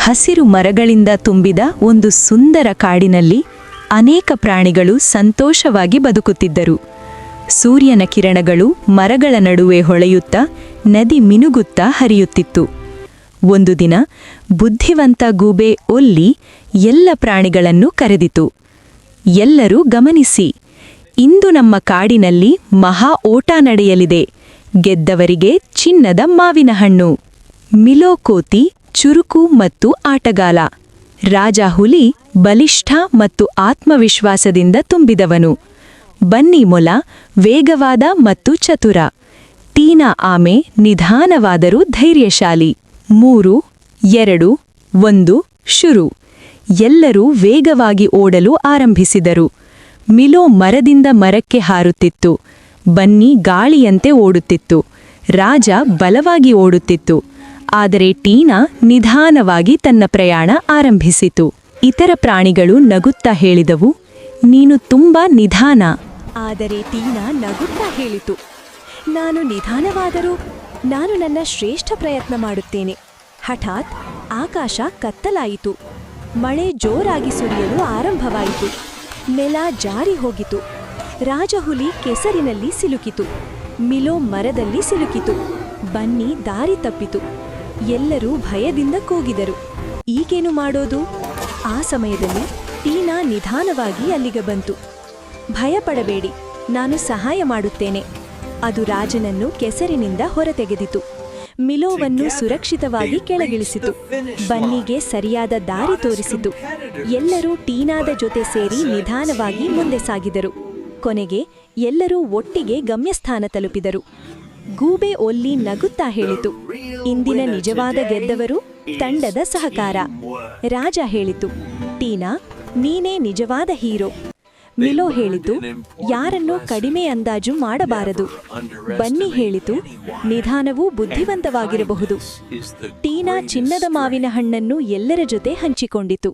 ಹಸಿರು ಮರಗಳಿಂದ ತುಂಬಿದ ಒಂದು ಸುಂದರ ಕಾಡಿನಲ್ಲಿ ಅನೇಕ ಪ್ರಾಣಿಗಳು ಸಂತೋಷವಾಗಿ ಬದುಕುತ್ತಿದ್ದರು. ಸೂರ್ಯನ ಕಿರಣಗಳು ಮರಗಳ ನಡುವೆ ಹೊಳೆಯುತ್ತಾ ನದಿ ಮಿನುಗುತ್ತಾ ಹರಿಯುತ್ತಿತ್ತು. ಒಂದು ದಿನ ಬುದ್ಧಿವಂತ ಗೂಬೆ ಒಲ್ಲಿ ಎಲ್ಲ ಪ್ರಾಣಿಗಳನ್ನು ಕರೆದಿತು. ಎಲ್ಲರೂ ಗಮನಿಸಿ, ಇಂದು ನಮ್ಮ ಕಾಡಿನಲ್ಲಿ ಮಹಾ ಓಟ ನಡೆಯಲಿದೆ. ಗೆದ್ದವರಿಗೆ ಚಿನ್ನದ ಮಾವಿನ ಹಣ್ಣು. ಮಿಲೋ ಕೋತಿ ಚುರುಕು ಮತ್ತು ಆಟಗಾಲ. ರಾಜ ಹುಲಿ ಬಲಿಷ್ಠ ಮತ್ತು ಆತ್ಮವಿಶ್ವಾಸದಿಂದ ತುಂಬಿದವನು. ಬನ್ನಿ ಮೊಲ ವೇಗವಾದ ಮತ್ತು ಚತುರ. ಟೀನಾ ಆಮೆ ನಿಧಾನವಾದರೂ ಧೈರ್ಯಶಾಲಿ. 3, 2, 1 ಶುರು. ಎಲ್ಲರೂ ವೇಗವಾಗಿ ಓಡಲು ಆರಂಭಿಸಿದರು. ಮಿಲೋ ಮರದಿಂದ ಮರಕ್ಕೆ ಹಾರುತ್ತಿತ್ತು. ಬನ್ನಿ ಗಾಳಿಯಂತೆ ಓಡುತ್ತಿತ್ತು. ರಾಜ ಬಲವಾಗಿ ಓಡುತ್ತಿತ್ತು. ಆದರೆ ಟೀನಾ ನಿಧಾನವಾಗಿ ತನ್ನ ಪ್ರಯಾಣ ಆರಂಭಿಸಿತು. ಇತರ ಪ್ರಾಣಿಗಳು ನಗುತ್ತಾ ಹೇಳಿದವು, ನೀನು ತುಂಬಾ ನಿಧಾನ. ಆದರೆ ಟೀನಾ ನಗುತ್ತಾ ಹೇಳಿತು, ನಾನು ನಿಧಾನವಾದರೂ ನಾನು ನನ್ನ ಶ್ರೇಷ್ಠ ಪ್ರಯತ್ನ ಮಾಡುತ್ತೇನೆ. ಹಠಾತ್ ಆಕಾಶ ಕತ್ತಲಾಯಿತು. ಮಳೆ ಜೋರಾಗಿ ಸುರಿಯಲು ಆರಂಭವಾಯಿತು. ನೆಲ ಜಾರಿ ಹೋಗಿತು. ರಾಜಹುಲಿ ಕೆಸರಿನಲ್ಲಿ ಸಿಲುಕಿತು. ಮಿಲೋ ಮರದಲ್ಲಿ ಸಿಲುಕಿತು. ಬನ್ನಿ ದಾರಿ ತಪ್ಪಿತು. ಎಲ್ಲರೂ ಭಯದಿಂದ ಕೂಗಿದರು. ಈಗೇನು ಮಾಡೋದು? ಆ ಸಮಯದಲ್ಲಿ ಟೀನಾ ನಿಧಾನವಾಗಿ ಅಲ್ಲಿಗೆ ಬಂತು. ಭಯಪಡಬೇಡಿ, ನಾನು ಸಹಾಯ ಮಾಡುತ್ತೇನೆ. ಅದು ರಾಜನನ್ನು ಕೆಸರಿನಿಂದ ಹೊರತೆಗೆದಿತು. ಮಿಲೋವನ್ನು ಸುರಕ್ಷಿತವಾಗಿ ಕೆಳಗಿಳಿಸಿತು. ಬನ್ನಿಗೆ ಸರಿಯಾದ ದಾರಿ ತೋರಿಸಿತು. ಎಲ್ಲರೂ ಟೀನಾದ ಜೊತೆ ಸೇರಿ ನಿಧಾನವಾಗಿ ಮುಂದೆ ಸಾಗಿದರು. ಕೊನೆಗೆ ಎಲ್ಲರೂ ಒಟ್ಟಿಗೆ ಗಮ್ಯಸ್ಥಾನ ತಲುಪಿದರು. ಗೂಬೆ ಒಲ್ಲಿ ನಗುತ್ತಾ ಹೇಳಿತು, ಇಂದಿನ ನಿಜವಾದ ಗೆದ್ದವರು ತಂಡದ ಸಹಕಾರ. ರಾಜ ಹೇಳಿತು, ಟೀನಾ, ನೀನೇ ನಿಜವಾದ ಹೀರೋ. ಮಿಲೋ ಹೇಳಿತು, ಯಾರನ್ನೂ ಕಡಿಮೆ ಅಂದಾಜು ಮಾಡಬಾರದು. ಬನ್ನಿ ಹೇಳಿತು, ನಿಧಾನವೂ ಬುದ್ಧಿವಂತವಾಗಿರಬಹುದು. ಟೀನಾ ಚಿನ್ನದ ಮಾವಿನ ಹಣ್ಣನ್ನು ಎಲ್ಲರ ಜೊತೆ ಹಂಚಿಕೊಂಡಿತು.